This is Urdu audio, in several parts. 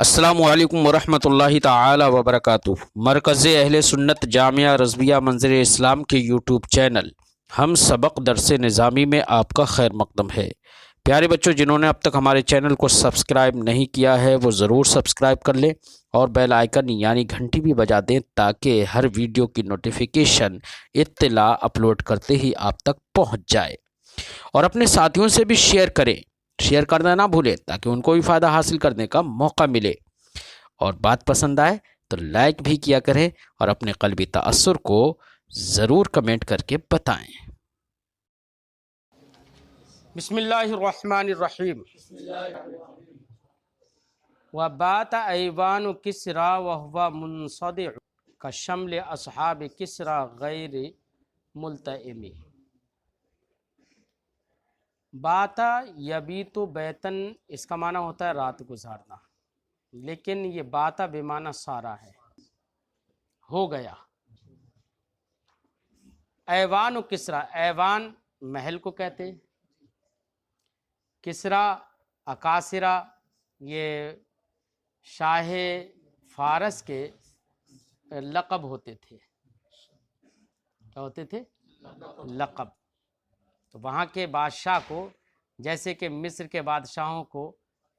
السلام علیکم ورحمۃ اللہ تعالی وبرکاتہ۔ مرکز اہل سنت جامعہ رضویہ منظر اسلام کے یوٹیوب چینل ہم سبق درس نظامی میں آپ کا خیر مقدم ہے۔ پیارے بچوں، جنہوں نے اب تک ہمارے چینل کو سبسکرائب نہیں کیا ہے وہ ضرور سبسکرائب کر لیں اور بیل آئیکن یعنی گھنٹی بھی بجا دیں تاکہ ہر ویڈیو کی نوٹیفیکیشن اطلاع اپلوڈ کرتے ہی آپ تک پہنچ جائے، اور اپنے ساتھیوں سے بھی شیئر کریں، شیئر کرنا نہ بھولیں تاکہ ان کو بھی فائدہ حاصل کرنے کا موقع ملے، اور بات پسند آئے تو لائک بھی کیا کریں اور اپنے قلبی تأثر کو ضرور کمنٹ کر کے بتائیں۔ بسم اللہ الرحمن الرحیم۔ وبات ایوان کسریٰ وہو منصدع کشمل اصحاب کسریٰ غیر ملتئم۔ باتا یبیت بیتن، اس کا معنی ہوتا ہے رات گزارنا، لیکن یہ باتا بمعنی سارا ہے، ہو گیا۔ ایوان کسریٰ، ایوان محل کو کہتے ہیں، کسریٰ اکاسرہ یہ شاہ فارس کے لقب ہوتے تھے۔ کیا ہوتے تھے؟ لقب۔ تو وہاں کے بادشاہ کو، جیسے کہ مصر کے بادشاہوں کو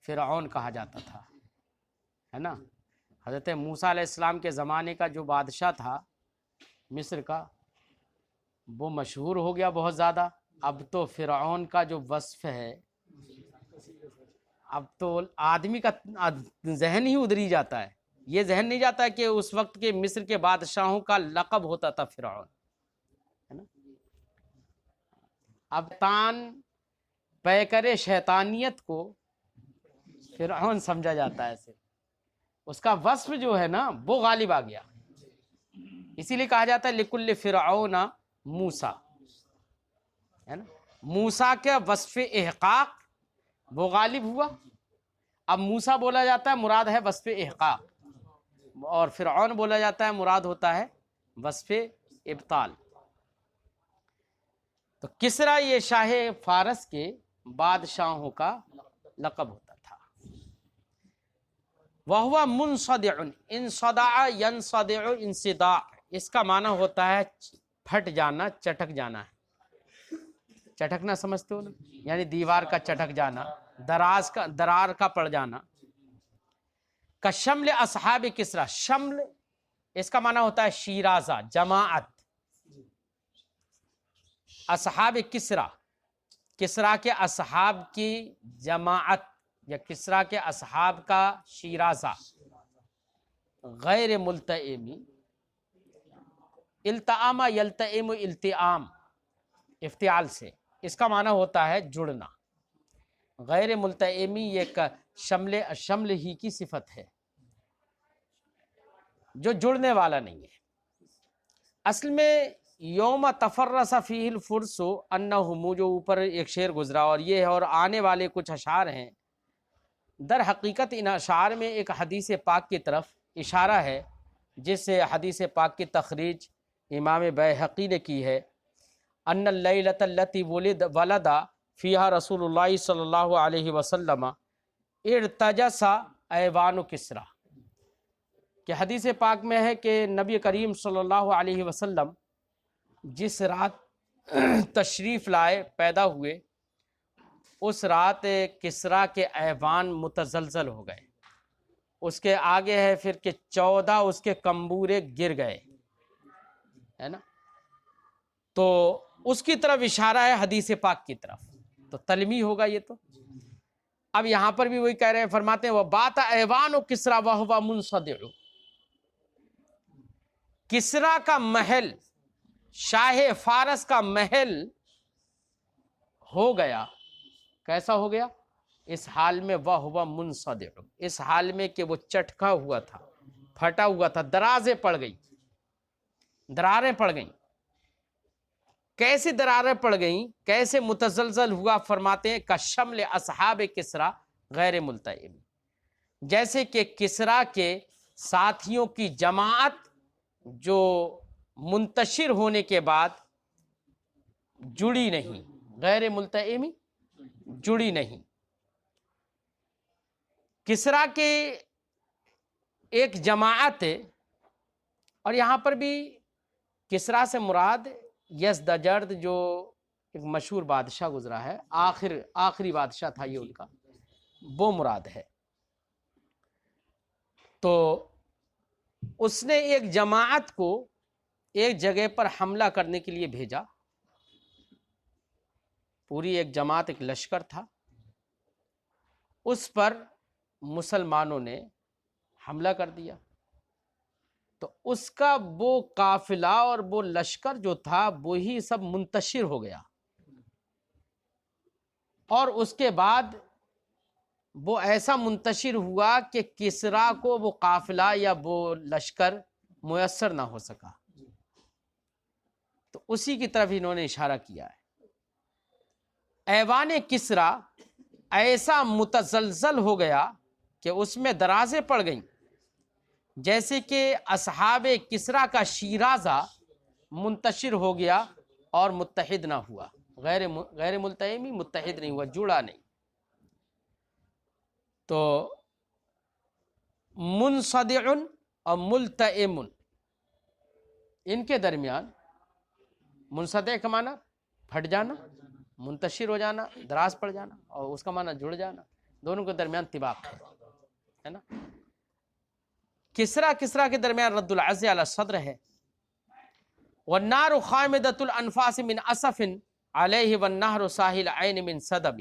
فرعون کہا جاتا تھا، ہے نا۔ حضرت موسیٰ علیہ السلام کے زمانے کا جو بادشاہ تھا مصر کا، وہ مشہور ہو گیا بہت زیادہ۔ اب تو فرعون کا جو وصف ہے، اب تو آدمی کا ذہن ہی ادھر ہی جاتا ہے، یہ ذہن نہیں جاتا ہے کہ اس وقت کے مصر کے بادشاہوں کا لقب ہوتا تھا فرعون، ہے نا۔ اب تان پیکر شیطانیت کو فرعون سمجھا جاتا ہے، صرف اس کا وصف جو ہے نا وہ غالب آ گیا، اسی لیے کہا جاتا ہے لکل فرعون موسیٰ، ہے نا۔ موسیٰ کا وصف احقاق وہ غالب ہوا، اب موسیٰ بولا جاتا ہے مراد ہے وصف احقاق، اور فرعون بولا جاتا ہے مراد ہوتا ہے وصف ابطال۔ تو کسریٰ یہ شاہ فارس کے بادشاہوں کا لقب ہوتا تھا۔ وَهُوَ مُنصَدِعٌ، انصدع ينصدع انصداع، اس کا معنی ہوتا ہے پھٹ جانا، چٹک جانا ہے۔ چٹکنا سمجھتے ہو نا، یعنی دیوار کا چٹک جانا، درار کا پڑ جانا۔ کشمل اصحاب کسریٰ، شمل اس کا معنی ہوتا ہے شیرازہ، جماعت۔ اصحاب کسریٰ، کسریٰ کے اصحاب کی جماعت یا کسریٰ کے اصحاب کا شیرازہ۔ غیر ملتئم، التئام یلتئم التئام افتعال سے، اس کا معنی ہوتا ہے جڑنا۔ غیر ملتئمی یہ شمل ہی کی صفت ہے، جو جڑنے والا نہیں ہے۔ اصل میں یوم تفرس فیہ الفرس انہم، جو اوپر ایک شعر گزرا اور یہ ہے، اور آنے والے کچھ اشعار ہیں، در حقیقت ان اشعار میں ایک حدیث پاک کی طرف اشارہ ہے، جس حدیث پاک کی تخریج امام بیہقی نے کی ہے۔ ان اللیلۃ التی ولد فیہا رسول اللہ صلی اللہ علیہ وسلم ارتجس ایوان کسریٰ، کہ حدیث پاک میں ہے کہ نبی کریم صلی اللہ علیہ وسلم جس رات تشریف لائے، پیدا ہوئے، اس رات کسریٰ کے ایوان متزلزل ہو گئے۔ اس کے آگے ہے پھر کہ 14 اس کے کمبورے گر گئے، ہے نا۔ تو اس کی طرف اشارہ ہے حدیث پاک کی طرف، تو تلمی ہوگا یہ تو۔ اب یہاں پر بھی وہی کہہ رہے ہیں، فرماتے ہیں وَبَاتَ ایوان کسریٰ وَهُوَ مُنصَدِعُ، کسریٰ کا محل، شاہ فارس کا محل ہو گیا۔ کیسا ہو گیا؟ اس حال میں وَهُوَ مُنصَدِعُ، اس حال میں کہ وہ چٹکا ہوا تھا، پھٹا ہوا تھا، درازیں پڑ گئی، دراریں پڑ گئیں۔ کیسے دراریں پڑ گئیں، کیسے متزلزل ہوا؟ فرماتے ہیں کشمل اصحاب کسریٰ غیر ملتئم، جیسے کہ کسریٰ کے ساتھیوں کی جماعت جو منتشر ہونے کے بعد جڑی نہیں، غیر ملتئم جڑی نہیں۔ کسریٰ کے ایک جماعت، اور یہاں پر بھی کسرا سے مراد یزدجرد جو ایک مشہور بادشاہ گزرا ہے، آخری بادشاہ تھا یہ ان کا، وہ مراد ہے۔ تو اس نے ایک جماعت کو ایک جگہ پر حملہ کرنے کے لیے بھیجا، پوری ایک جماعت، ایک لشکر تھا، اس پر مسلمانوں نے حملہ کر دیا۔ تو اس کا وہ قافلہ اور وہ لشکر جو تھا وہی سب منتشر ہو گیا، اور اس کے بعد وہ ایسا منتشر ہوا کہ کسرا کو وہ قافلہ یا وہ لشکر میسر نہ ہو سکا۔ تو اسی کی طرف انہوں نے اشارہ کیا ہے۔ ایوان کسرا ایسا متزلزل ہو گیا کہ اس میں درازیں پڑ گئیں، جیسے کہ اصحاب کسرا کا شیرازہ منتشر ہو گیا اور متحد نہ ہوا، غیر ملتئمی، متحد نہیں ہوا، جڑا نہیں۔ تو منصدع اور ملتئم، ان کے درمیان منصدع کا معنی پھٹ جانا، منتشر ہو جانا، دراز پڑ جانا، اور اس کا معنی جڑ جانا، دونوں کے درمیان طباق ہے نا۔ کسرا کے درمیان رد العز علی الصدر ہے۔ والنار خامدۃ الانفاس من اسف علیہ والنہر ساحل عین من صدب۔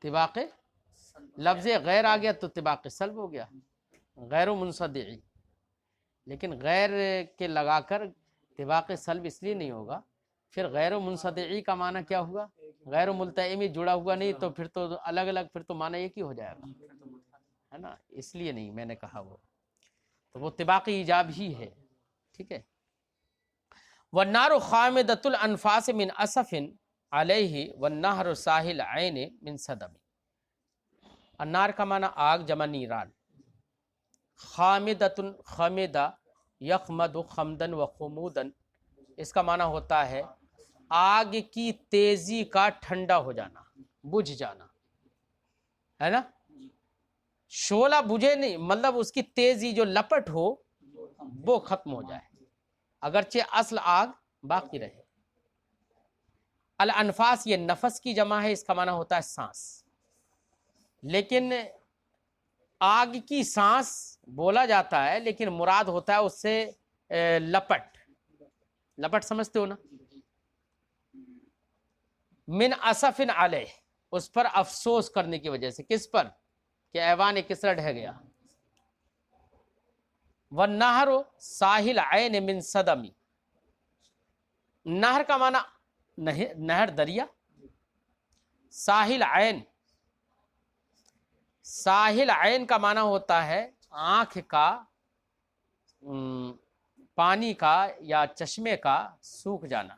طباق لفظ غیر آ گیا تو طباق سلب ہو گیا، غیر و منصدعی، لیکن غیر کے لگا کر طباق سلب اس لیے نہیں ہوگا، پھر غیر و منصدعی کا معنی کیا ہوگا؟ غیر و ملتئمی، جڑا ہوا نہیں، تو پھر تو الگ الگ، پھر تو معنی ایک ہی ہو جائے گا، ہے نا، اس لیے نہیں میں نے کہا وہ، تو وہ طباق ایجاب ہی ہے، ٹھیک ہے۔ والنار خامدۃ الانفاس من اسف علیہ والنہر ساحل عین من صدب۔ النار کا معنی آگ جمع نیران، خامدۃ، خمدہ یخمد خمدن و خمودن، اس کا معنی ہوتا ہے آگ کی تیزی کا ٹھنڈا ہو جانا، بجھ جانا، ہے نا۔ شعلہ بجھے نہیں، مطلب اس کی تیزی جو لپٹ ہو وہ ختم ہو جائے، اگرچہ اصل آگ باقی رہے۔ الانفاس یہ نفس کی جمع ہے، اس کا معنی ہوتا ہے سانس، لیکن آگ کی سانس بولا جاتا ہے، لیکن مراد ہوتا ہے اس سے لپٹ سمجھتے ہو نا۔ من اسف علیہ، اس پر افسوس کرنے کی وجہ سے، کس پر؟ کہ ایوان کسرا ڈھہ گیا۔ والنہر ساحل عین من صدمی، نہر کا معنی نہر دریا، ساحل عین، ساحل عین کا معنی ہوتا ہے آنکھ کا، پانی کا یا چشمے کا سوکھ جانا۔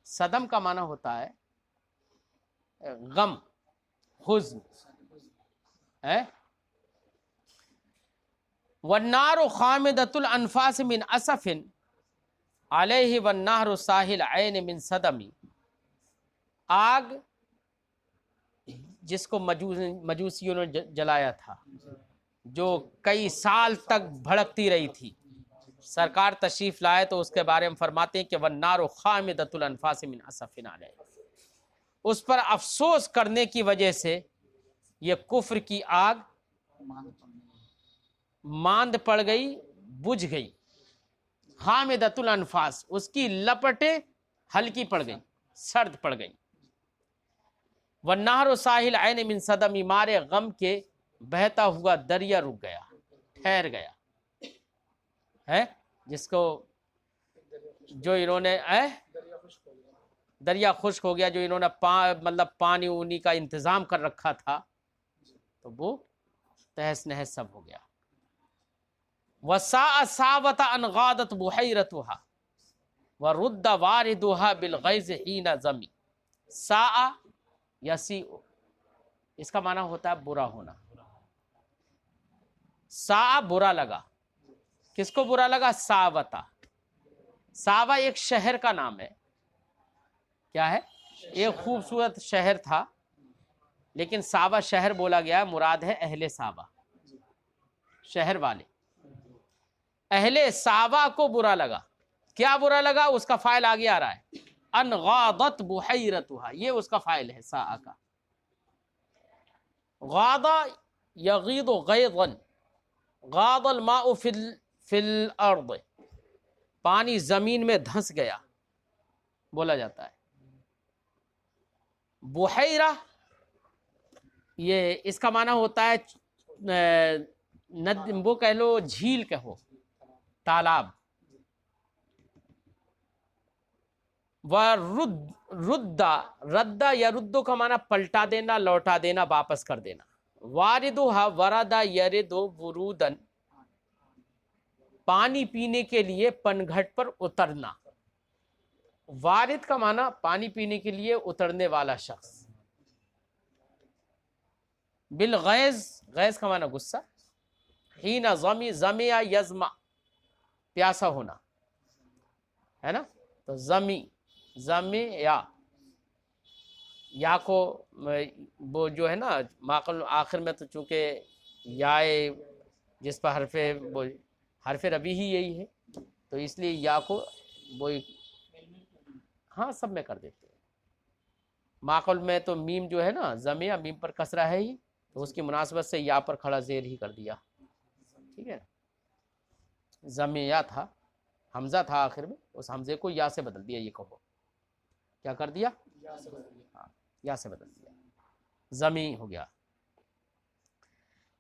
صدم کا معنی ہوتا ہے غم، حزن ہے۔ والنار خامدۃ الانفاس من اسف علیہ والنہر ساحل عین من صدم، آگ جس کو مجوسیوں نے جلایا تھا، جو کئی سال تک بھڑکتی رہی تھی، سرکار تشریف لائے تو اس کے بارے میں فرماتے ہیں کہ والنار خامدۃ الانفاس من اسف علیہ، اس پر افسوس کرنے کی وجہ سے یہ کفر کی آگ ماند پڑ گئی، بجھ گئی۔ خامدۃ الانفاس، اس کی لپٹیں ہلکی پڑ گئی، سرد پڑ گئی۔ والنہر ساحل عین من صدم، مارے غم کے بہتا ہوا دریا رک گیا، ٹھہر گیا ہے، جس کو جو انہوں نے دریا خشک ہو گیا، جو انہوں نے مطلب پانی اونی کا انتظام کر رکھا تھا، تو وہ تہس نہس سب ہو گیا۔ وَسَاءَ سَاوَةَ أَنْ غَادَتْ بُحَيْرَتُهَا وَرُدَّ وَارِدُهَا بِالْغَيْظِ حِينَ ظَمِ۔ ساء یسیء، اس کا معنی ہوتا ہے برا ہونا۔ ساء برا لگا، کس کو برا لگا؟ ساوتا، ساوا ایک شہر کا نام ہے، کیا ہے؟ ایک خوبصورت شہر تھا لیکن صابہ شہر بولا گیا ہے، مراد ہے اہل صابہ، شہر والے۔ اہل صابہ کو برا لگا، کیا برا لگا؟ اس کا فائل آگے آ رہا ہے، ان غاضت بحیرتها، یہ اس کا فائل ہے سا کا۔ غاض یغیض غیظا، غاض الماء فی الارض، پانی زمین میں دھنس گیا بولا جاتا ہے۔ بحیرہ یہ اس کا معنی ہوتا ہے وہ کہہ لو جھیل کہو، تالاب۔ ردا یا ردو کا معنی پلٹا دینا، لوٹا دینا، واپس کر دینا۔ واردھا وردا یرد ورودن، پانی پینے کے لیے پنگھٹ پر اترنا۔ وارد کا معنی پانی پینے کے لیے اترنے والا شخص۔ بالغیظ، غیظ کا معنی غصہ۔ حین ظمی، ظمیا یزمع، پیاسا ہونا ہے نا، تو ظمی، ظمی یا کو وہ جو ہے نا ماقل آخر میں، تو چونکہ یائے جس پر حرف ربی ہی یہی ہے، تو اس لیے یا کو وہ ہاں سب میں کر دیتے ہیں۔ ماقل میں تو میم جو ہے نا ضمیہ، میم پر کسرہ ہے ہی، تو اس کی مناسبت سے یا پر کھڑا زیر ہی کر دیا، ٹھیک ہے۔ ضمیہ تھا، حمزہ تھا آخر میں، اس حمزے کو یا سے بدل دیا، یہ کہو کیا کر دیا؟ ہاں، یا سے بدل دیا، ضمی ہو گیا۔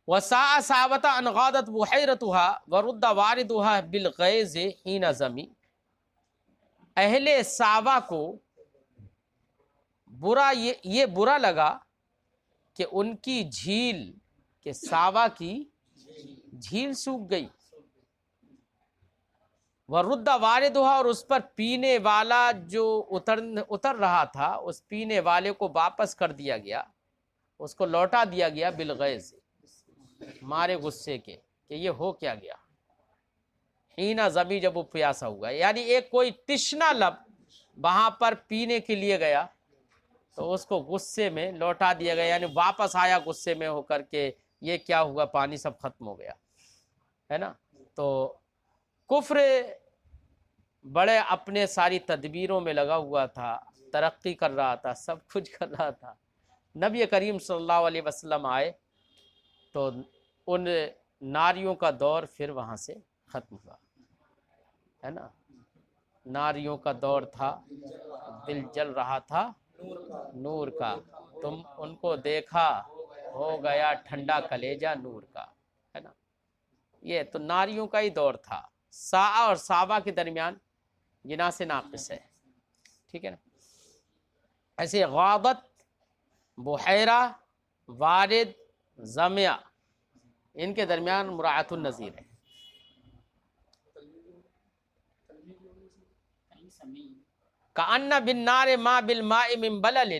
وساء صابت ان غادت بحیرتها ورد واردها بالغیظ حین ضمی، اہل صابہ کو برا یہ برا لگا کہ ان کی جھیل، کہ صابہ کی جھیل سوکھ گئی۔ ورد واردھا، اور اس پر پینے والا جو اتر رہا تھا، اس پینے والے کو واپس کر دیا گیا، اس کو لوٹا دیا گیا، بالغیظ، مارے غصے کے کہ یہ ہو کیا گیا۔ حین ضمی، جب وہ پیاسا ہوا، یعنی ایک کوئی تشنا لب وہاں پر پینے کے لیے گیا تو اس کو غصے میں لوٹا دیا گیا، یعنی واپس آیا غصے میں ہو کر کے یہ کیا ہوا، پانی سب ختم ہو گیا، ہے نا۔ تو کفر بڑے اپنے ساری تدبیروں میں لگا ہوا تھا، ترقی کر رہا تھا، سب کچھ کر رہا تھا۔ نبی کریم صلی اللہ علیہ وسلم آئے تو ان ناریوں کا دور پھر وہاں سے ختم ہوا، ہے نا۔ ناریوں کا دور تھا، دل جل رہا تھا نور کا، تم ان کو دیکھا ہو گیا ٹھنڈا کلیجہ نور کا، ہے نا۔ یہ تو ناریوں کا ہی دور تھا۔ سا اور صابہ کے درمیان جناس ناقص ہے، ٹھیک ہے نا۔ ایسے غابت، بحیرہ، وارد، ضمیہ، ان کے درمیان مراعات النظیر ہے۔ کأن بالنار ما بالماء من بلل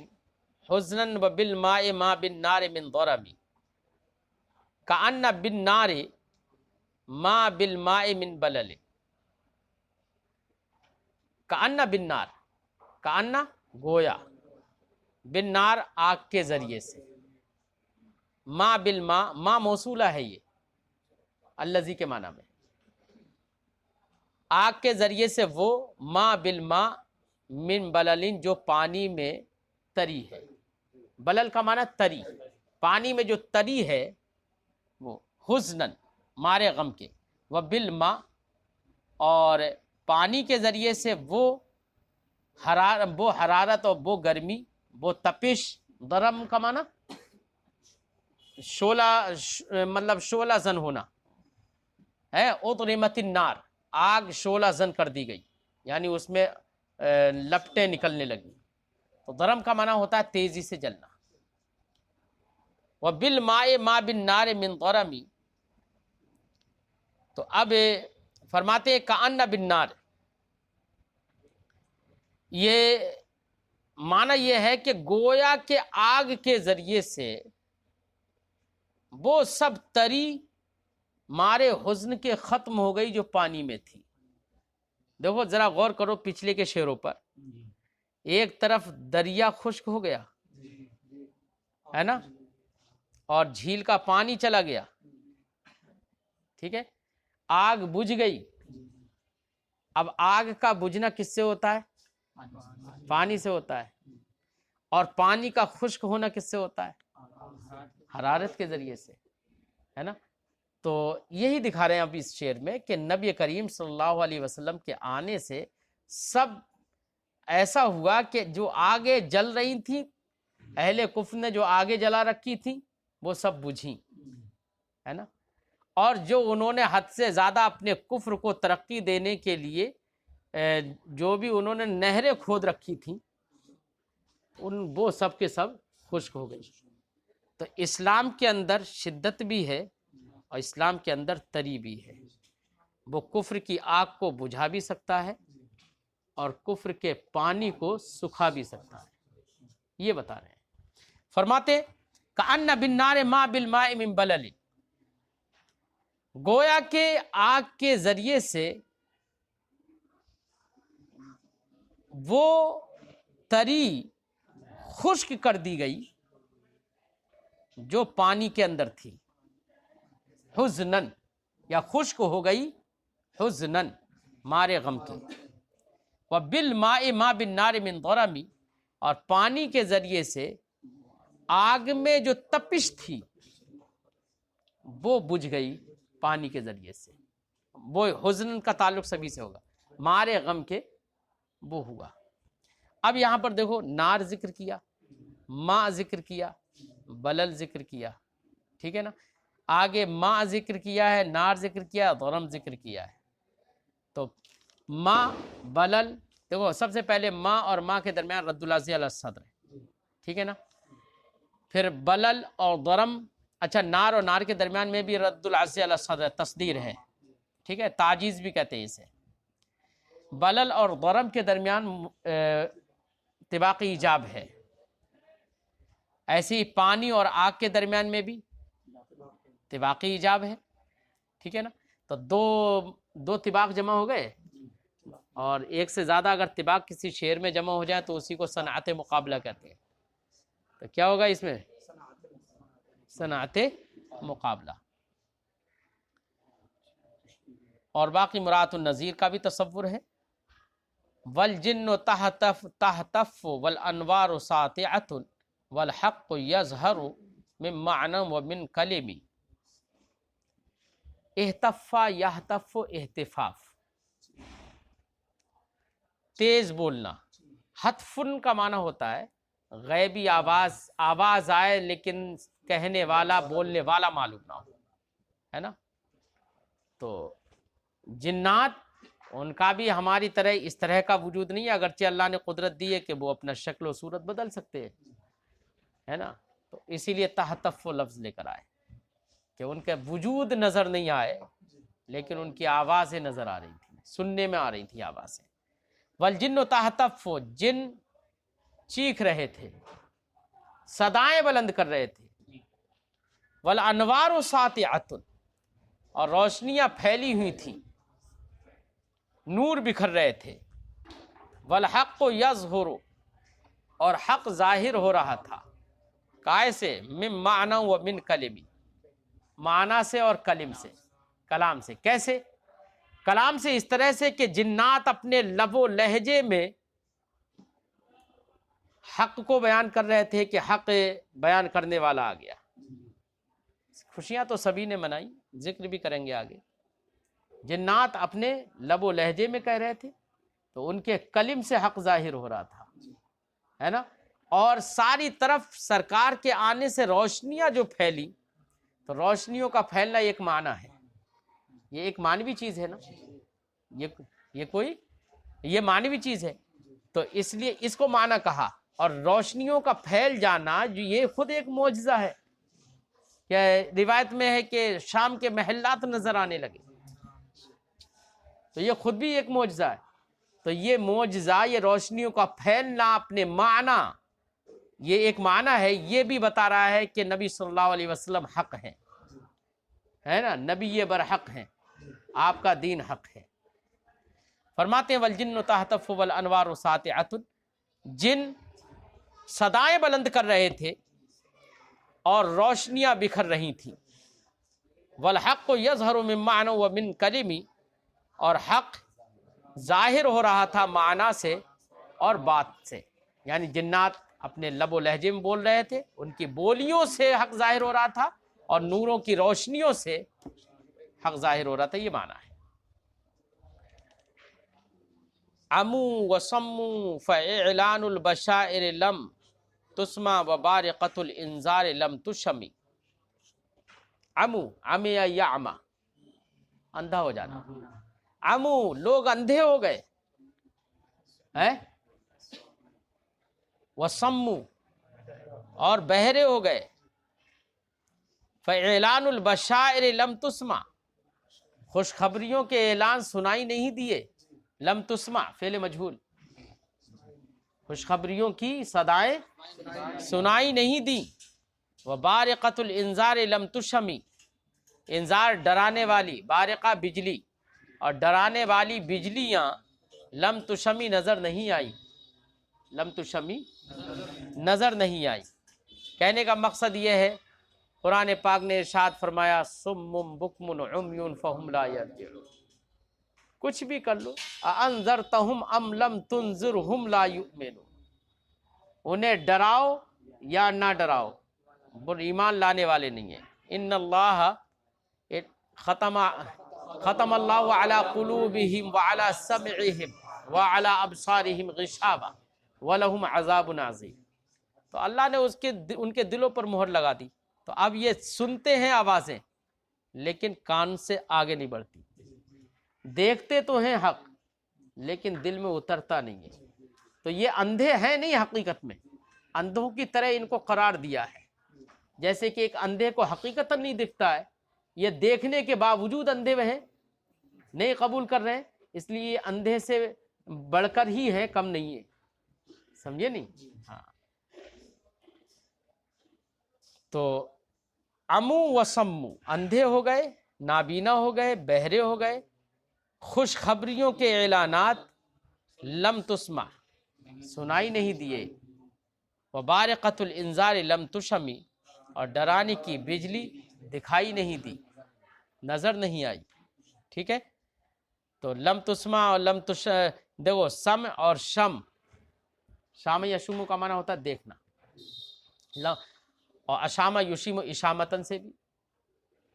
حزنا وبالماء ما بالنار من ضرم، کأن بالنار ما بالماء من بلل، کأن بالنار، کأن گویا، بالنار آگ کے ذریعے سے، ما بالماء، ما موصولہ ہے یہ الذی کے معنی میں، آگ کے ذریعے سے وہ، ما بالماء من بللن، جو پانی میں تری ہے۔ بلل کا معنی تری، پانی میں جو تری ہے وہ، حزنن، مارے غم کے، وہ بالماء، اور پانی کے ذریعے سے وہ حرارت اور وہ گرمی، وہ تپش، ضرم کا معنی شعلہ، مطلب شعلہ زن ہونا ہے۔ اضرمت النار، آگ شعلہ زن کر دی گئی، یعنی اس میں لپٹیں نکلنے لگی، تو ضرم کا معنی ہوتا ہے تیزی سے جلنا۔ وَبِالْمَاءِ مَا بِالنَّارِ مِنْ ضَرَمِ، تو اب فرماتے ہیں کأن بالنار، یہ معنی یہ ہے کہ گویا کہ آگ کے ذریعے سے وہ سب تری مارے حزن کے ختم ہو گئی جو پانی میں تھی۔ دیکھو ذرا غور کرو پچھلے کے شعروں پر، ایک طرف دریا خشک ہو گیا ہے نا, اور جھیل کا پانی چلا گیا, ٹھیک ہے, آگ بجھ گئی. اب آگ کا بجھنا کس سے ہوتا ہے؟ پانی سے ہوتا ہے. اور پانی کا خشک ہونا کس سے ہوتا ہے؟ حرارت کے ذریعے سے, ہے نا. تو یہی دکھا رہے ہیں اب اس شعر میں کہ نبی کریم صلی اللہ علیہ وسلم کے آنے سے سب ایسا ہوا کہ جو آگے جل رہی تھیں, اہل کفر نے جو آگے جلا رکھی تھیں وہ سب بجھیں, ہے نا. اور جو انہوں نے حد سے زیادہ اپنے کفر کو ترقی دینے کے لیے جو بھی انہوں نے نہریں کھود رکھی تھیں وہ سب کے سب خشک ہو گئی. تو اسلام کے اندر شدت بھی ہے اور اسلام کے اندر تری بھی ہے. وہ کفر کی آگ کو بجھا بھی سکتا ہے اور کفر کے پانی کو سکھا بھی سکتا ہے. یہ بتا رہے ہیں. فرماتے کأن بالنار ما بالماء من بلل, گویا کہ آگ کے ذریعے سے وہ تری خشک کر دی گئی جو پانی کے اندر تھی. حزنن, یا خشک ہو گئی حزنن, مارے غم کی. وبالماء ما بالنار من ضرم, اور پانی کے ذریعے سے آگ میں جو تپش تھی وہ بجھ گئی پانی کے ذریعے سے. وہ حزن کا تعلق سبھی سے ہوگا, مارے غم کے وہ ہوا. اب یہاں پر دیکھو نار ذکر کیا, ماء ذکر کیا, بلل ذکر کیا, ٹھیک ہے نا. آگے ماء ذکر کیا ہے, نار ذکر کیا, ضرم ذکر کیا ہے. تو ماء بلل, دیکھو سب سے پہلے ماء اور ماء کے درمیان رد اللفظ علی الصدر, ٹھیک ہے نا. پھر بلل اور ضرم, اچھا نار اور نار کے درمیان میں بھی رد العز علی الصدر تصدیر ہے, ٹھیک ہے, تعجیز بھی کہتے ہیں اسے. بلل اور ضرم کے درمیان طباق ایجاب ہے. ایسی پانی اور آگ کے درمیان میں بھی طباقی ایجاب ہے, ٹھیک ہے نا. تو دو طباق جمع ہو گئے, اور ایک سے زیادہ اگر طباق کسی شعر میں جمع ہو جائے تو اسی کو صنعت مقابلہ کہتے ہیں. تو کیا ہوگا اس میں؟ صنعت مقابلہ. اور باقی مراد النظیر کا بھی تصور ہے. والجن تحتف والانوار ساطعۃ والحق یظہر من معنی ومن کلم. احتفا یحتف احتفاف, تیز بولنا. حتفن کا معنی ہوتا ہے غیبی آواز آئے لیکن کہنے والا بولنے والا معلوم نہ ہو, ہے نا. تو جنات ان کا بھی ہماری طرح اس طرح کا وجود نہیں ہے, اگرچہ اللہ نے قدرت دی ہے کہ وہ اپنا شکل و صورت بدل سکتے ہیں, ہے نا. تو اسی لیے تحتف لفظ لے کر آئے کہ ان کا وجود نظر نہیں آئے لیکن ان کی آوازیں نظر آ رہی تھیں, سننے میں آ رہی تھی آوازیں. والجن تحتف, جن چیخ رہے تھے, صدائیں بلند کر رہے تھے. والانوار ساطعۃ, اور روشنیاں پھیلی ہوئی تھیں, نور بکھر رہے تھے. والحق یظہر, اور حق ظاہر ہو رہا تھا. کائے سے؟ من معنی و من کلم, معنی سے اور کلم سے, کلام سے. کیسے؟ کلام سے اس طرح سے کہ جنات اپنے لب و لہجے میں حق کو بیان کر رہے تھے کہ حق بیان کرنے والا آ گیا. خوشیاں تو سبھی نے منائی, ذکر بھی کریں گے آگے. جنات اپنے لب و لہجے میں کہہ رہے تھے تو ان کے کلم سے حق ظاہر ہو رہا تھا, ہے نا. اور ساری طرف سرکار کے آنے سے روشنیاں جو پھیلی, تو روشنیوں کا پھیلنا ایک معنی ہے, یہ ایک معنوی چیز ہے نا, یہ معنوی چیز ہے. تو اس لیے اس کو معنی کہا. اور روشنیوں کا پھیل جانا جو یہ خود ایک معجزہ ہے. کہ روایت میں ہے کہ شام کے محلات نظر آنے لگے, تو یہ خود بھی ایک معجزہ ہے. تو یہ معجزہ, یہ روشنیوں کا پھیلنا اپنے معنی, یہ ایک معنی ہے. یہ بھی بتا رہا ہے کہ نبی صلی اللہ علیہ وسلم حق ہیں, ہے نا, نبی یہ برحق ہیں, آپ کا دین حق ہے. فرماتے ہیں والجن تحتف والانوار ساطعۃ, جن صدائیں بلند کر رہے تھے اور روشنیاں بکھر رہی تھیں. والحق یظہر من معنی و من کلمی، اور حق ظاہر ہو رہا تھا معنی سے اور بات سے. یعنی جنات اپنے لب و لہجے میں بول رہے تھے، ان کی بولیوں سے حق ظاہر ہو رہا تھا، اور نوروں کی روشنیوں سے حق ظاہر ہو رہا تھا. یہ معنی ہے. عمو وصمو فاعلان البشائر لم تسمع وبارقۃ الانذار لم تشمی. عمو، عمی یعمی، اندھا ہو جانا. عمو، لوگ اندھے ہو گئے. وصمو، اور بہرے ہو گئے. فاعلان البشائر لم تسمع، خوشخبریوں کے اعلان سنائی نہیں دیے. لم تسمع فعل مجہول، خوشخبریوں کی صدائیں سنائی نہیں دی. وبارقۃ الانذار لم تشمی، انذار ڈرانے والی، بارقہ بجلی، اور ڈرانے والی بجلیاں لم تشمی نظر نہیں آئی. لم تشمی نظر نہیں آئی. کہنے کا مقصد یہ ہے، قرآن پاک نے ارشاد فرمایا صم بکم عمی فہم لا یرجعون. کچھ بھی کر لو، انذرتہم ام لم تنذرہم لا یؤمنون، انہیں ڈراؤ یا نہ ڈراؤ وہ ایمان لانے والے نہیں ہیں. ان اللہ ختم اللہ علی قلوبہم وعلی سمعہم وعلی ابصارہم غشاوہ ولہم عذاب عظیم. تو اللہ نے ان کے دلوں پر مہر لگا دی. تو اب یہ سنتے ہیں آوازیں لیکن کان سے آگے نہیں بڑھتی. دیکھتے تو ہیں حق لیکن دل میں اترتا نہیں ہے. تو یہ اندھے ہیں نہیں، حقیقت میں اندھوں کی طرح ان کو قرار دیا ہے. جیسے کہ ایک اندھے کو حقیقتاً نہیں دکھتا ہے، یہ دیکھنے کے باوجود اندھے وہ ہیں، نہیں قبول کر رہے ہیں، اس لیے یہ اندھے سے بڑھ کر ہی ہے، کم نہیں ہے. سمجھے نہیں؟ ہاں. تو عمو و سمو، اندھے ہو گئے، نابینا ہو گئے، بہرے ہو گئے. خوشخبریوں کے اعلانات لم تسمع سنائی نہیں دیے. وبارقۃ الانذار لم تشمی، اور ڈرانے کی بجلی دکھائی نہیں دی، نظر نہیں آئی. ٹھیک ہے. تو لم تسمع اور لم دیکھو سمع اور شام یشوم کا معنی ہوتا ہے دیکھنا، اور اشامہ یشیم اشامتن سے بھی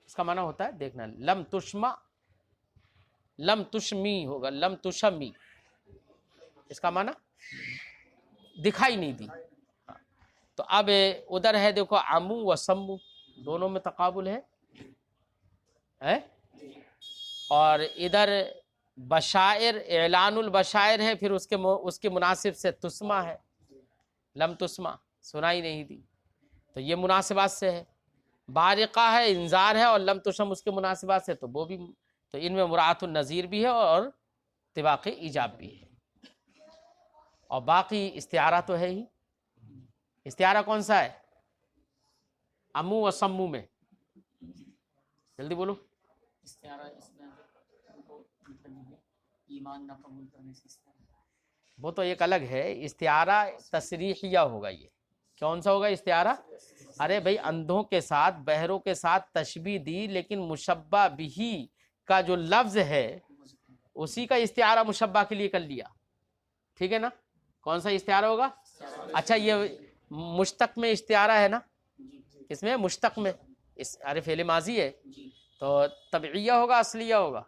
اس کا معنی ہوتا ہے دیکھنا. لم تشمع، لم تشمی ہوگا، لم تشمی اس کا معنی دکھائی نہیں دی. تو اب ادھر ہے دیکھو عمو و سمو، دونوں میں تقابل ہے. اور ادھر بشائر، اعلان البشائر ہے، پھر اس کے مناسب سے تسمع ہے. لم تسمع سنائی نہیں دی، تو یہ مناسبات سے ہے. بارقہ ہے، انذار ہے، اور لم تشم اس کے مناسبات سے، تو وہ بھی، تو ان میں مراعات النظیر بھی ہے اور طباق ایجاب بھی ہے. اور باقی استعارہ تو ہے ہی. استعارہ کون سا ہے عمو و سمو میں؟ جلدی بولو. استعارہ اس میں ایمان نہ قبول کرنے سے وہ تو ایک الگ ہے. استعارہ تصریحیہ ہوگا. یہ کون سا ہوگا استعارہ؟ ارے بھائی اندھوں کے ساتھ، بہروں کے ساتھ تشبیہ دی، لیکن مشبہ بہی کا جو لفظ ہے اسی کا استعارہ مشبہ کے لیے کر لیا. ٹھیک ہے نا؟ کون سا استعارہ ہوگا؟ اچھا یہ مشتق میں استعارہ ہے نا؟ اس میں مشتق میں ارے فعل ماضی ہے تو طبعیہ ہوگا اصلیہ ہوگا؟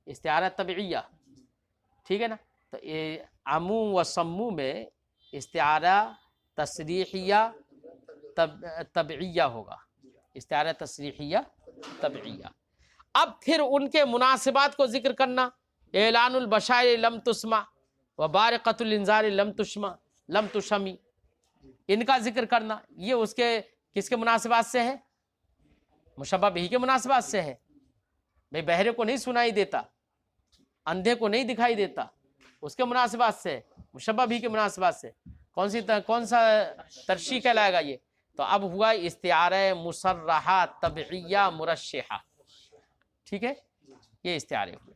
استعارہ طبعیہ. ٹھیک ہے نا؟ تو عمو و سمو میں استعارہ تصریحیہ طبعیہ ہوگا. استعارہ تصریحیہ طبعیہ. اب پھر ان کے مناسبات کو ذکر کرنا. اعلان البشائر لم تسمع وبارقۃ الانذار لم تشمی، ان کا ذکر کرنا. یہ اس کے کس کے مناسبات سے ہے؟ مشبہ بہی کے مناسبات سے ہے. بھائی بہرے کو نہیں سنائی دیتا، اندھے کو نہیں دکھائی دیتا، اس کے مناسبات سے، مشبہ بہی کے مناسبات سے. کون سا ترشیح کہلائے گا یہ؟ تو اب ہوا استعارہ مصرحہ طبعیہ مرشحہ. ٹھیک ہے، یہ استعارے ہوئے.